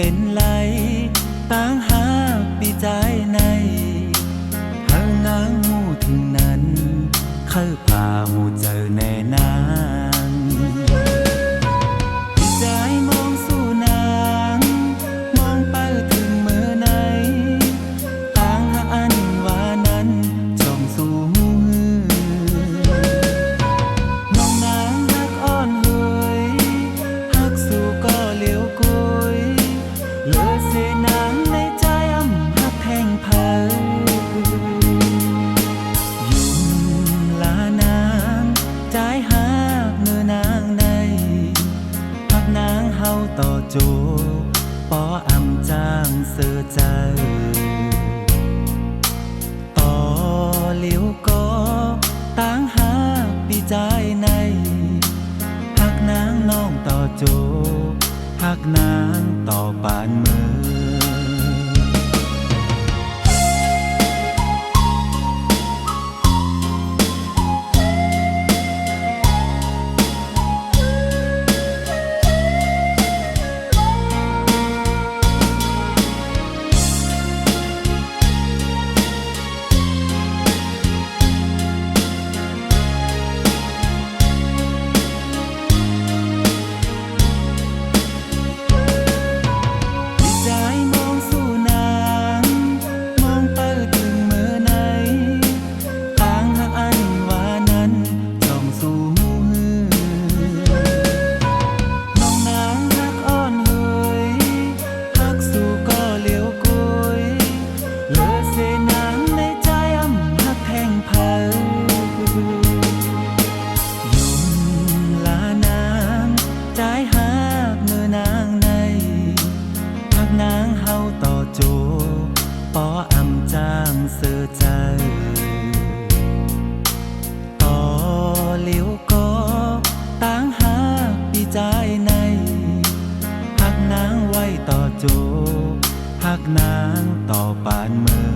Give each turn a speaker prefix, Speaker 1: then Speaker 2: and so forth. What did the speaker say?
Speaker 1: เป็นไรต่างหากปีใจในหางนางมูถึงนั้นเคยพามูเจอแน่นางปีใจมองสู่นางมองไปถึงเมื่อไหนต่างหากอันว่านั้นจงสู่มือน้องนางฮักอ่อนเฮยฮักสู่ก็เลี้ยวกุยเลือเสนางในใจอ้ำฮักแพงเผยยุ่งลานางใจฮักเนื้อนางในฮักนางเฮาต่อโจปออำจางเสือใจต่อเลี้ยวก็ต่างหากปีใจในฮักนางน้องต่อโจฮักนางต่อปานมือนางเฮาต่อโจปออำจางเสือใจต่อเลี้ยวก็ต่างหากปีใจในฮักนางไว้ต่อโจฮักนางต่อปานมือ